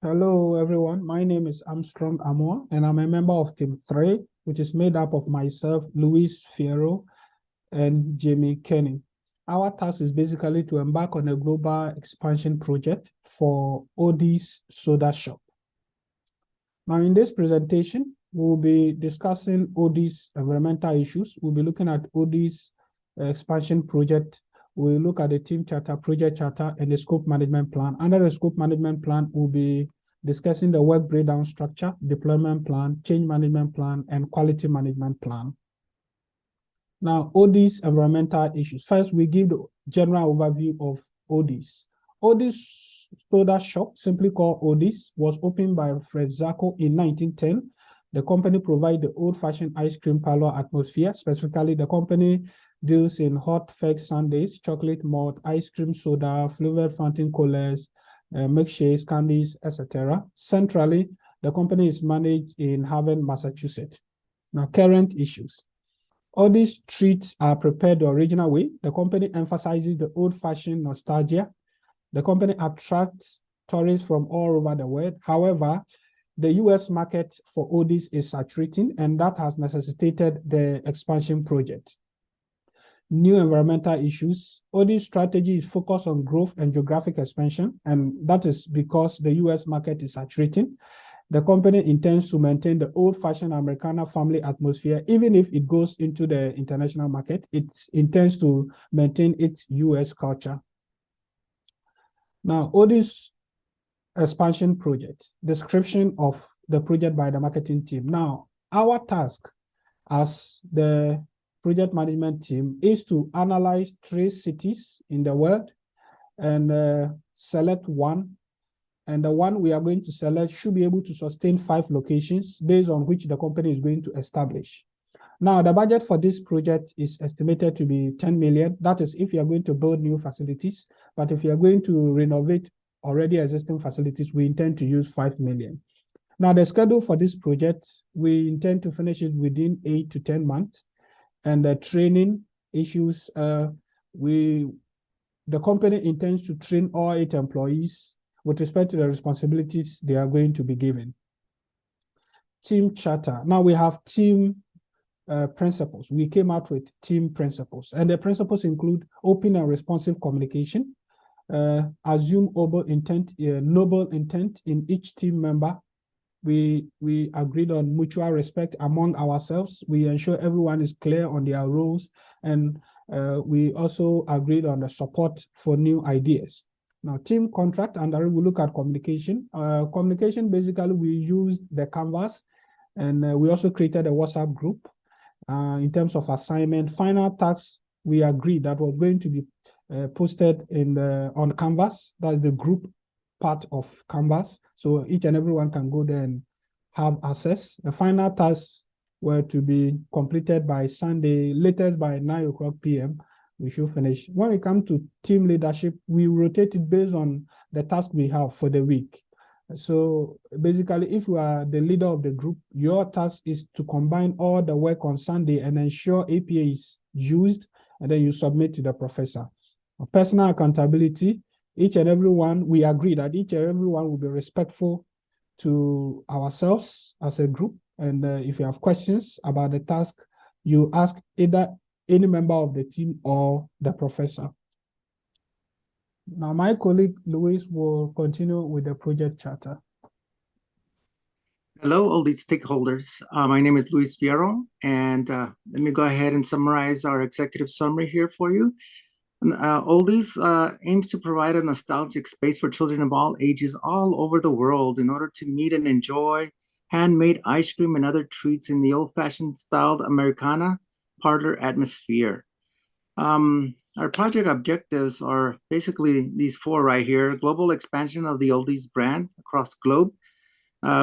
Hello, everyone. My name is Armstrong Amor, and I'm a member of Team 3, which is made up of myself, Luis Fierro, and Jamie Kenny. Our task is basically to embark on a global expansion project for Oldie's Soda Shop. Now, in this presentation, we'll be discussing Oldie's environmental issues. We'll be looking at Oldie's expansion project. We'll look at the team charter, project charter, and the scope management plan. Under the scope management plan, we'll be discussing the work breakdown structure, deployment plan, change management plan, and quality management plan. Now, Oldie's environmental issues. First, we give the general overview of Oldie's. Oldie's Soda Shop, simply called Oldie's, was opened by Fred Zacco in 1910. The company provides the old-fashioned ice cream parlor atmosphere. Specifically, the company deals in hot fudge sundaes, chocolate malt, ice cream soda, flavored fountain coolers, milkshakes, candies, etc. Centrally, the company is managed in Haven, Massachusetts. Now, current issues. All these treats are prepared the original way. The company emphasizes the old-fashioned nostalgia. The company attracts tourists from all over the world. However, the US market for Oldie's is saturating, and that has necessitated the expansion project. New environmental issues. Oldie's strategy is focused on growth and geographic expansion, and that is because the US market is saturating. The company intends to maintain the old-fashioned Americana family atmosphere. Even if it goes into the international market, it intends to maintain its US culture. Now, Oldie's expansion project, description of the project by the marketing team. Now, our task as the project management team is to analyze 3 cities in the world and select one. And the one we are going to select should be able to sustain 5 locations based on which the company is going to establish. Now, the budget for this project is estimated to be 10 million. That is if you are going to build new facilities. But if you are going to renovate already existing facilities, we intend to use 5 million. Now, the schedule for this project, we intend to finish it within 8 to 10 months. And the training issues, the company intends to train all 8 employees with respect to the responsibilities they are going to be given. Team charter. Now we have team principles. We came out with team principles, and the principles include open and responsive communication, assume noble intent in each team member. We agreed on mutual respect among ourselves. We ensure everyone is clear on their roles, and we also agreed on the support for new ideas. Now, team contract, and we look at communication. Communication, basically, we used the Canvas, and we also created a WhatsApp group. In terms of assignment, final tasks, we agreed that was going to be posted on Canvas. That's the group part of Canvas. So each and everyone can go there and have access. The final tasks were to be completed by Sunday, latest by 9 p.m. We should finish. When we come to team leadership, we rotate it based on the task we have for the week. So basically, if you are the leader of the group, your task is to combine all the work on Sunday and ensure APA is used, and then you submit to the professor. Personal accountability, each and everyone, we agree that each and everyone will be respectful to ourselves as a group. And if you have questions about the task, you ask either any member of the team or the professor. Now, my colleague Luis will continue with the project charter. Hello, all these stakeholders. My name is Luis Fierro, and let me go ahead and summarize our executive summary here for you. Oldie's aims to provide a nostalgic space for children of all ages all over the world in order to meet and enjoy handmade ice cream and other treats in the old-fashioned styled Americana parlor atmosphere. Our project objectives are basically these 4 right here: global expansion of the Oldie's brand across the globe,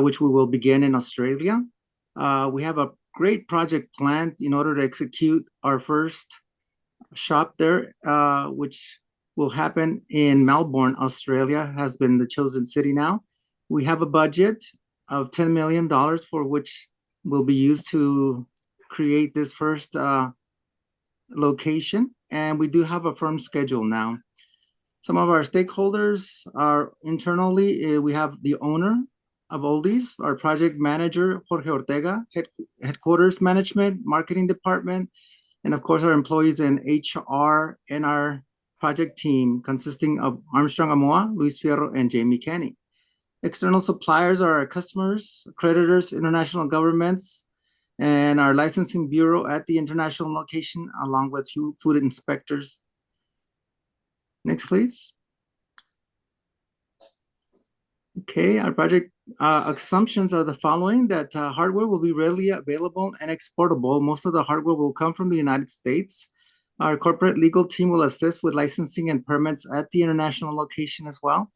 which we will begin in Australia. We have a great project planned in order to execute our first shop there, which will happen in Melbourne, Australia, has been the chosen city now. We have a budget of $10 million for which will be used to create this first location, and we do have a firm schedule now. Some of our stakeholders are internally, we have the owner of Oldies, our project manager, Jorge Ortega, headquarters management, marketing department, and of course our employees in HR and our project team consisting of Armstrong Amoa, Luis Fierro, and Jamie Kenny. External suppliers are our customers, creditors, international governments, and our licensing bureau at the international location, along with food inspectors. Next, please. Okay, our project assumptions are the following: that hardware will be readily available and exportable. Most of the hardware will come from the United States. Our corporate legal team will assist with licensing and permits at the international location as well.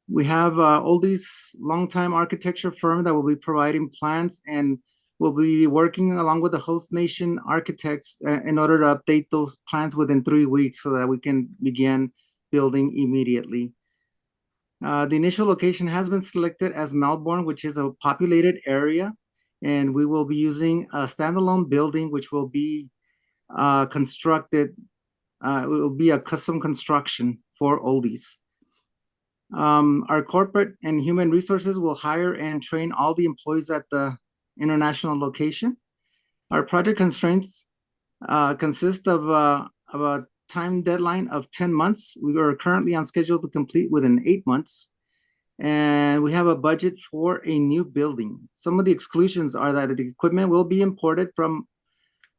We have Oldie's longtime architecture firm that will be providing plans and will be working along with the host nation architects in order to update those plans within 3 weeks so that we can begin building immediately. The initial location has been selected as Melbourne, which is a populated area, and we will be using a standalone building which will be constructed. It will be a custom construction for Oldies. Our corporate and human resources will hire and train all the employees at the international location. Our project constraints consist of a time deadline of 10 months. We are currently on schedule to complete within 8 months. And we have a budget for a new building. Some of the exclusions are that the equipment will be imported from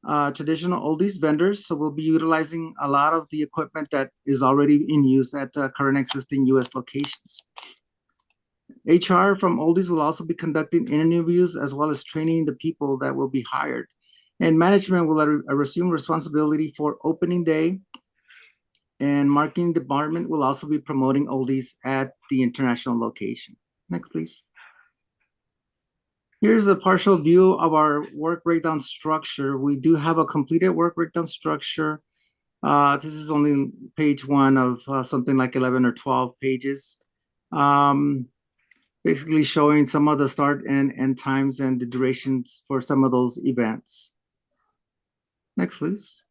traditional Oldies vendors. So we'll be utilizing a lot of the equipment that is already in use at the current existing US locations. HR from Oldies will also be conducting interviews as well as training the people that will be hired. And management will assume responsibility for opening day, and marketing department will also be promoting Oldies at the international location. Next, please. Here's a partial view of our work breakdown structure. We do have a completed work breakdown structure. This is only page 1 of something like 11 or 12 pages. Basically showing some of the start and end times and the durations for some of those events. Next, please.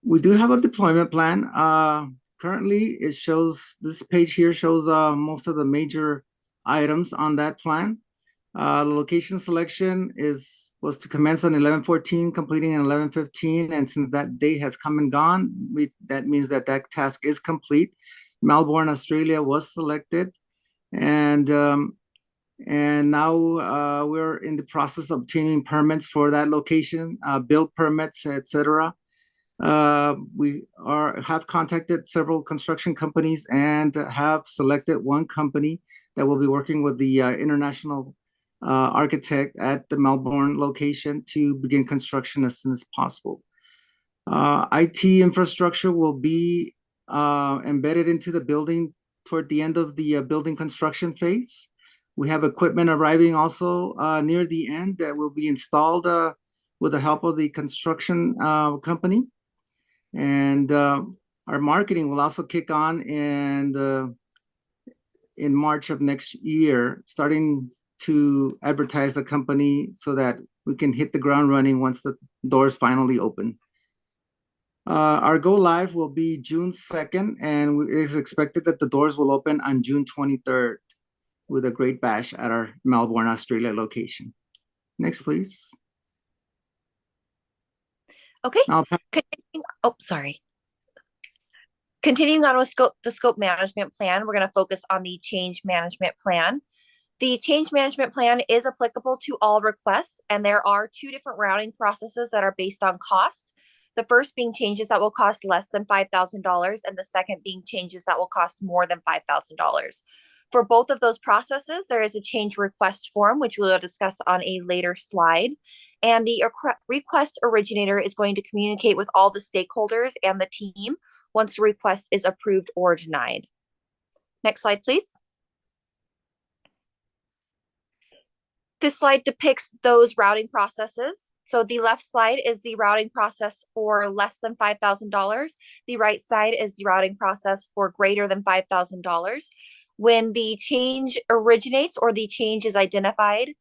We do have a deployment plan. Currently, it shows, this page here shows most of the major items on that plan. The location selection was to commence on 11/14, completing on 11/15, and since that day has come and gone, that means that task is complete. Melbourne, Australia was selected, and now we're in the process of obtaining permits for that location, build permits, etc. We have contacted several construction companies and have selected one company that will be working with the international architect at the Melbourne location to begin construction as soon as possible. IT infrastructure will be embedded into the building toward the end of the building construction phase. We have equipment arriving also near the end that will be installed with the help of the construction company. And our marketing will also kick on in March of next year, starting to advertise the company so that we can hit the ground running once the doors finally open. Our go live will be June 2nd, and it is expected that the doors will open on June 23rd with a great bash at our Melbourne, Australia location. Next, please. Okay. Sorry. Continuing on with the scope management plan, we're going to focus on the change management plan. The change management plan is applicable to all requests, and there are 2 different routing processes that are based on cost. The first being changes that will cost less than $5,000, and the second being changes that will cost more than $5,000. For both of those processes, there is a change request form, which we will discuss on a later slide. And the request originator is going to communicate with all the stakeholders and the team once the request is approved or denied. Next slide, please. This slide depicts those routing processes. So the left slide is the routing process for less than $5,000. The right side is the routing process for greater than $5,000. When the change originates or the change is identified,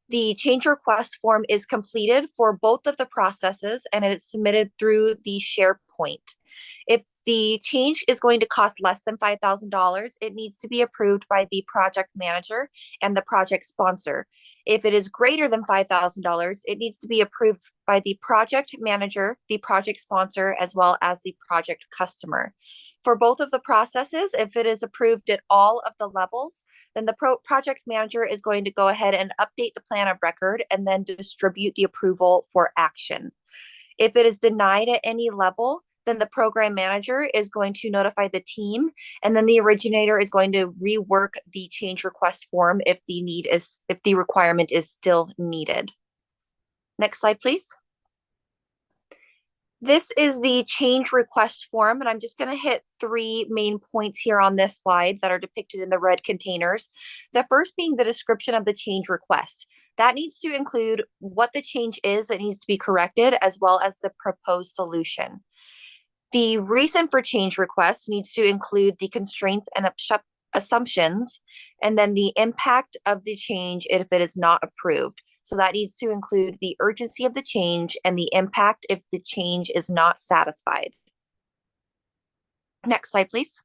the change request form is completed for both of the processes and it's submitted through the SharePoint. If The change is going to cost less than $5,000. It needs to be approved by the project manager and the project sponsor. If it is greater than $5,000, it needs to be approved by the project manager, the project sponsor, as well as the project customer. For both of the processes, if it is approved at all of the levels, then the project manager is going to go ahead and update the plan of record and then distribute the approval for action. If it is denied at any level, then the program manager is going to notify the team, and then the originator is going to rework the change request form if the requirement is still needed. Next slide, please. This is the change request form, and I'm just going to hit 3 main points here on this slide that are depicted in the red containers. The first being the description of the change request. That needs to include what the change is that needs to be corrected, as well as the proposed solution. The reason for change request needs to include the constraints and assumptions, and then the impact of the change if it is not approved. So that needs to include the urgency of the change and the impact if the change is not satisfied. Next slide, please.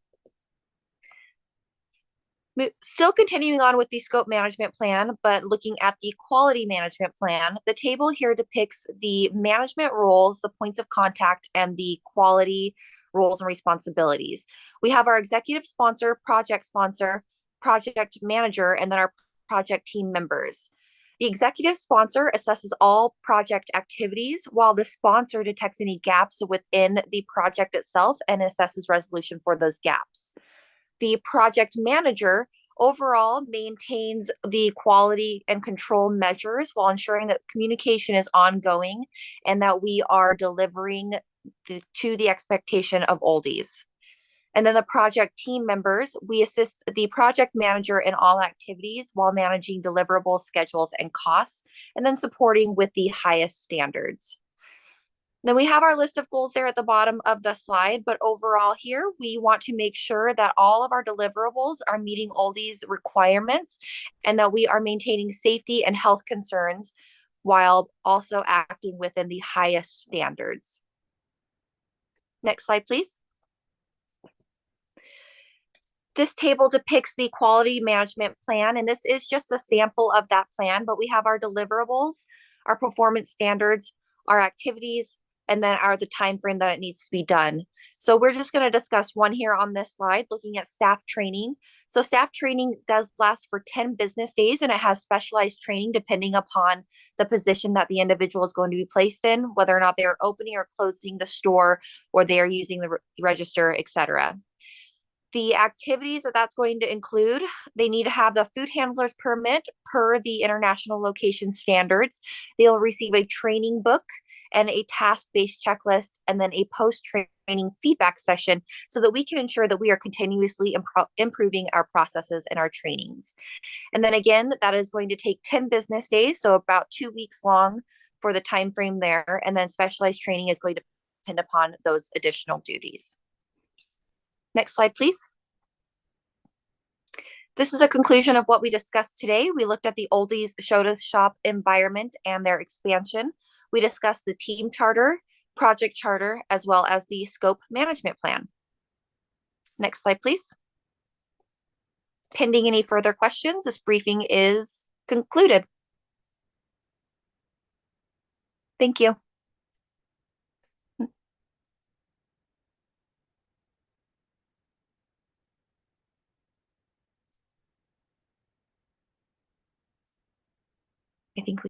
Still continuing on with the scope management plan, but looking at the quality management plan, the table here depicts the management roles, the points of contact, and the quality roles and responsibilities. We have our executive sponsor, project manager, and then our project team members. The executive sponsor assesses all project activities, while the sponsor detects any gaps within the project itself and assesses resolution for those gaps. The project manager overall maintains the quality and control measures while ensuring that communication is ongoing and that we are delivering to the expectation of Oldies. And then the project team members, we assist the project manager in all activities while managing deliverables, schedules, and costs, and then supporting with the highest standards. Then we have our list of goals there at the bottom of the slide, but overall here, we want to make sure that all of our deliverables are meeting Oldie's requirements and that we are maintaining safety and health concerns while also acting within the highest standards. Next slide, please. This table depicts the quality management plan, and this is just a sample of that plan, but we have our deliverables, our performance standards, our activities, and then the time frame that it needs to be done. So we're just going to discuss one here on this slide, looking at staff training. So staff training does last for 10 business days, and it has specialized training depending upon the position that the individual is going to be placed in, whether or not they are opening or closing the store, or they are using the register, etc. The activities that's going to include, they need to have the food handler's permit per the international location standards. They'll receive a training book and a task-based checklist, and then a post-training feedback session so that we can ensure that we are continuously improving our processes and our trainings. And then again, that is going to take 10 business days, so about 2 weeks long for the time frame there, and then specialized training is going to depend upon those additional duties. Next slide, please. This is a conclusion of what we discussed today. We looked at the Oldies Show to Shop environment and their expansion. We discussed the team charter, project charter, as well as the scope management plan. Next slide, please. Pending any further questions, this briefing is concluded. Thank you. I think we